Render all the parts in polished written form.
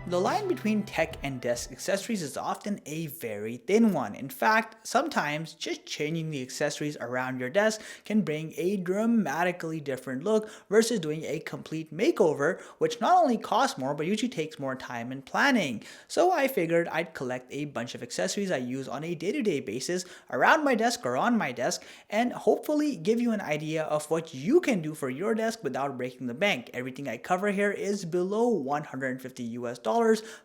The line between tech and desk accessories is often a very thin one. In fact, sometimes just changing the accessories around your desk can bring a dramatically different look versus doing a complete makeover, which not only costs more but usually takes more time and planning. So I figured I'd collect a bunch of accessories I use on a day-to-day basis around my desk or on my desk and hopefully give you an idea of what you can do for your desk without breaking the bank. Everything I cover here is below 150 US dollars,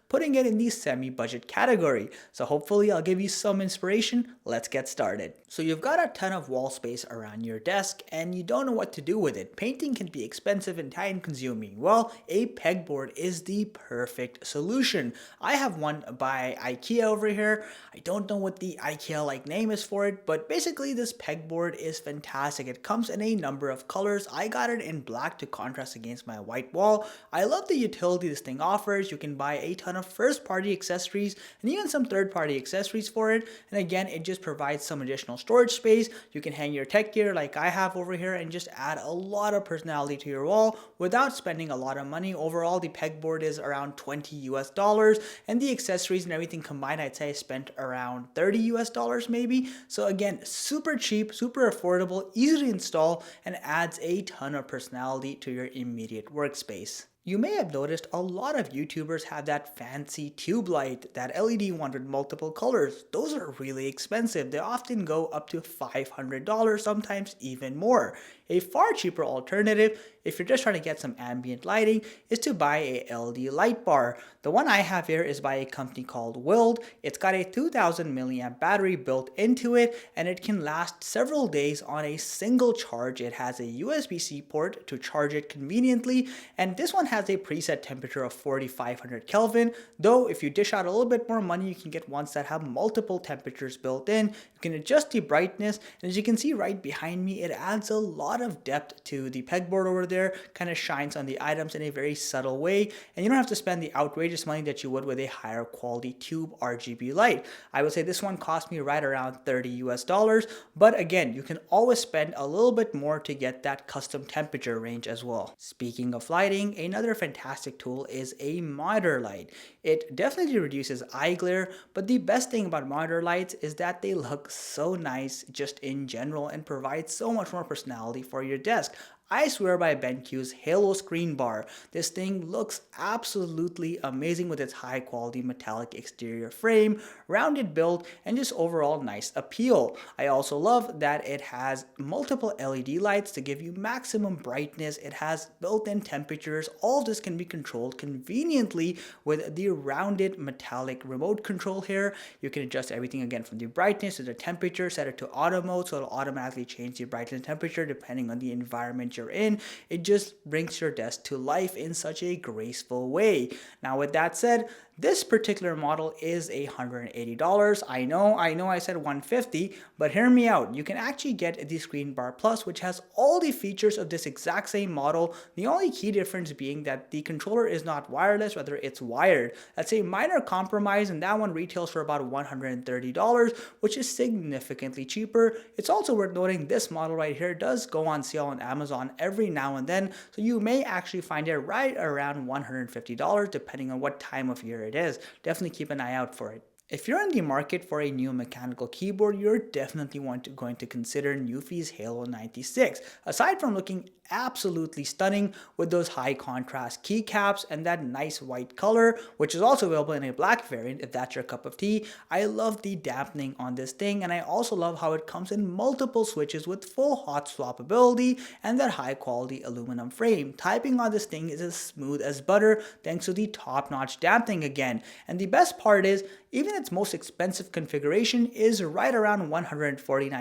putting it in the semi-budget category. So hopefully I'll give you some inspiration. Let's get started. So you've got a ton of wall space around your desk and you don't know what to do with it. Painting can be expensive and time consuming. Well, a pegboard is the perfect solution. I have one by IKEA over here. I don't know what the IKEA like name is for it, but basically this pegboard is fantastic. It comes in a number of colors. I got it in black to contrast against my white wall. I love the utility this thing offers. You can buy a ton of first-party accessories and even some third-party accessories for it. And again, it just provides some additional storage space. You can hang your tech gear like I have over here and just add a lot of personality to your wall without spending a lot of money. Overall, the pegboard is around 20 US dollars, and the accessories and everything combined, I'd say I spent around 30 US dollars maybe. So again, super cheap, super affordable, easy to install, and adds a ton of personality to your immediate workspace. You may have noticed a lot of YouTubers have that fancy tube light, that LED one with multiple colors. Those are really expensive. They often go up to $500, sometimes even more. A far cheaper alternative, if you're just trying to get some ambient lighting, is to buy a LED light bar. The one I have here is by a company called Wild. It's got a 2000 milliamp battery built into it, and it can last several days on a single charge. It has a USB-C port to charge it conveniently, and this one has a preset temperature of 4500 Kelvin, though if you dish out a little bit more money, you can get ones that have multiple temperatures built in. You can adjust the brightness, and as you can see right behind me, it adds a lot of depth to the pegboard over there, kind of shines on the items in a very subtle way, and you don't have to spend the outrageous money that you would with a higher quality tube RGB light. I would say this one cost me right around 30 US dollars, but again, you can always spend a little bit more to get that custom temperature range as well. Speaking of lighting, another fantastic tool is a monitor light. It definitely reduces eye glare, but the best thing about monitor lights is that they look so nice just in general and provide so much more personality for your desk. I swear by BenQ's Halo screen bar. This thing looks absolutely amazing with its high quality metallic exterior frame, rounded build, and just overall nice appeal. I also love that it has multiple LED lights to give you maximum brightness. It has built-in temperatures. All of this can be controlled conveniently with the rounded metallic remote control here. You can adjust everything again from the brightness to the temperature, set it to auto mode so it'll automatically change the brightness and temperature depending on the environment you're in. It just brings your desk to life in such a graceful way. Now with that said, this particular model is $180. I know I said $150, but hear me out. You can actually get the Screen Bar Plus, which has all the features of this exact same model. The only key difference being that the controller is not wireless, rather it's wired. That's a minor compromise, and that one retails for about $130, which is significantly cheaper. It's also worth noting this model right here does go on sale on Amazon every now and then, so you may actually find it right around $150 depending on what time of year it is. Definitely keep an eye out for it. If you're in the market for a new mechanical keyboard, you're definitely going to consider Newfie's Halo 96. Aside from looking absolutely stunning with those high contrast keycaps and that nice white color, which is also available in a black variant if that's your cup of tea, I love the dampening on this thing, and I also love how it comes in multiple switches with full hot swap ability and that high quality aluminum frame. Typing on this thing is as smooth as butter thanks to the top-notch dampening again. And the best part is, even its most expensive configuration is right around $149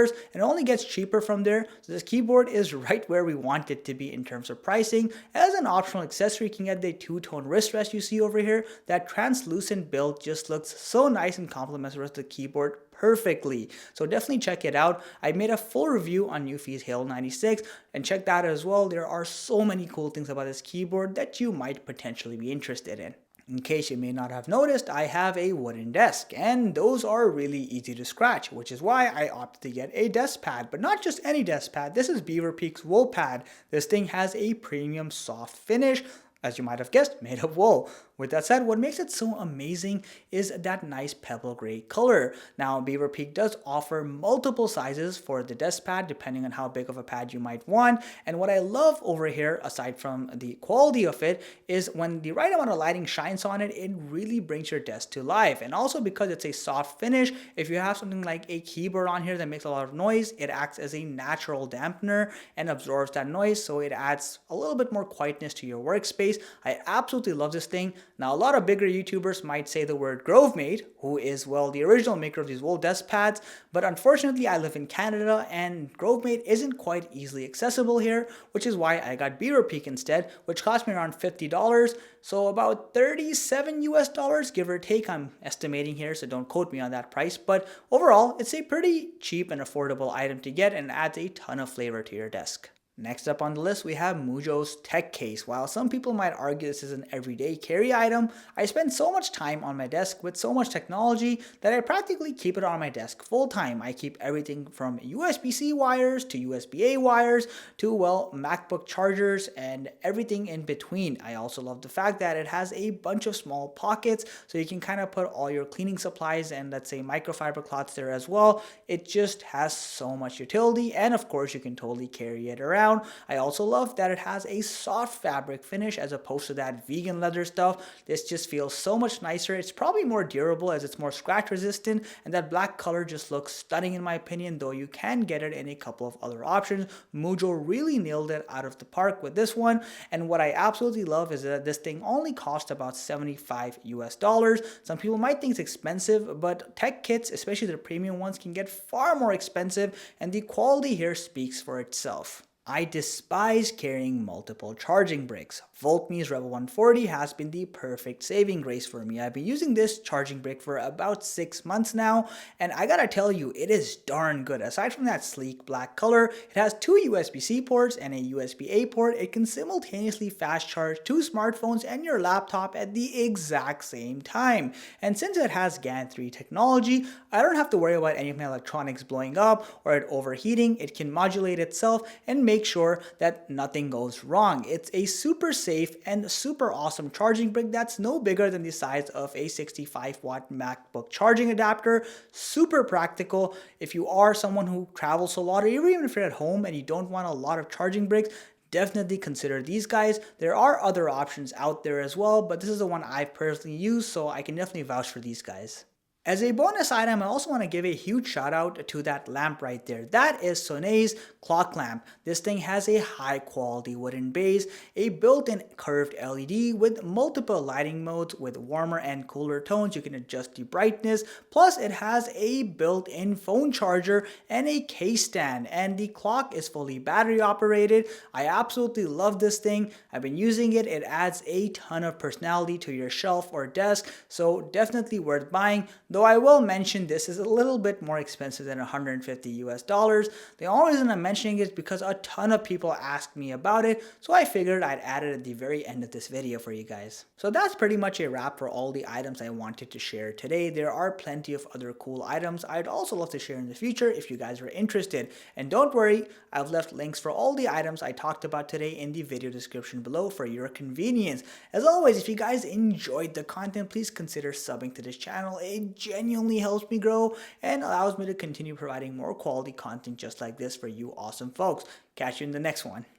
and it only gets cheaper from there. So this keyboard is right where we want it to be in terms of pricing. As an optional accessory, you can get the two-tone wrist rest you see over here. That translucent build just looks so nice and complements the rest of the keyboard perfectly. So definitely check it out. I made a full review on Newfie's Halo 96 and check that out as well. There are so many cool things about this keyboard that you might potentially be interested in. In case you may not have noticed, I have a wooden desk, and those are really easy to scratch, which is why I opted to get a desk pad. But not just any desk pad, this is Beaver Peak's wool pad. This thing has a premium soft finish, as you might have guessed, made of wool. With that said, what makes it so amazing is that nice pebble gray color. Now, Beaver Peak does offer multiple sizes for the desk pad depending on how big of a pad you might want. And what I love over here, aside from the quality of it, is when the right amount of lighting shines on it, it really brings your desk to life. And also because it's a soft finish, if you have something like a keyboard on here that makes a lot of noise, it acts as a natural dampener and absorbs that noise, so it adds a little bit more quietness to your workspace. I absolutely love this thing. Now, a lot of bigger YouTubers might say the word Grovemate, who is, well, the original maker of these wool desk pads, but unfortunately I live in Canada and Grovemate isn't quite easily accessible here, which is why I got Beaver Peak instead, which cost me around $50, so about 37 US dollars, give or take. I'm estimating here, so don't quote me on that price, but overall, it's a pretty cheap and affordable item to get and adds a ton of flavor to your desk. Next up on the list, we have Mujo's Tech Case. While some people might argue this is an everyday carry item, I spend so much time on my desk with so much technology that I practically keep it on my desk full time. I keep everything from USB-C wires to USB-A wires to, well, MacBook chargers and everything in between. I also love the fact that it has a bunch of small pockets so you can kind of put all your cleaning supplies and, let's say, microfiber cloths there as well. It just has so much utility, and of course you can totally carry it around. I also love that it has a soft fabric finish as opposed to that vegan leather stuff. This just feels so much nicer. It's probably more durable as it's more scratch resistant, and that black color just looks stunning in my opinion, though you can get it in a couple of other options. Mujo really nailed it out of the park with this one, and what I absolutely love is that this thing only cost about 75 US dollars. Some people might think it's expensive, but tech kits, especially the premium ones, can get far more expensive, and the quality here speaks for itself. I despise carrying multiple charging bricks. Voltme's Rebel 140 has been the perfect saving grace for me. I've been using this charging brick for about 6 months now, and I gotta tell you, it is darn good. Aside from that sleek black color, it has two USB-C ports and a USB-A port. It can simultaneously fast charge two smartphones and your laptop at the exact same time. And since it has GAN 3 technology, I don't have to worry about any of my electronics blowing up or it overheating. It can modulate itself and make sure that nothing goes wrong. It's a super safe and super awesome charging brick that's no bigger than the size of a 65-watt MacBook charging adapter. Super practical if you are someone who travels a lot, or even if you're at home and you don't want a lot of charging bricks. Definitely consider these guys. There are other options out there as well, but this is the one I've personally used, so I can definitely vouch for these guys. As a bonus item, I also want to give a huge shout out to that lamp right there. That is Sone's clock lamp. This thing has a high quality wooden base, a built-in curved LED with multiple lighting modes with warmer and cooler tones. You can adjust the brightness. Plus it has a built-in phone charger and a case stand, and the clock is fully battery operated. I absolutely love this thing. I've been using it. It adds a ton of personality to your shelf or desk, so definitely worth buying. Though I will mention this is a little bit more expensive than 150 US dollars. The only reason I'm mentioning it is because a ton of people asked me about it, so I figured I'd add it at the very end of this video for you guys. So that's pretty much a wrap for all the items I wanted to share today. There are plenty of other cool items I'd also love to share in the future if you guys are interested. And don't worry, I've left links for all the items I talked about today in the video description below for your convenience. As always, if you guys enjoyed the content, please consider subbing to this channel. It genuinely helps me grow and allows me to continue providing more quality content just like this for you awesome folks. Catch you in the next one.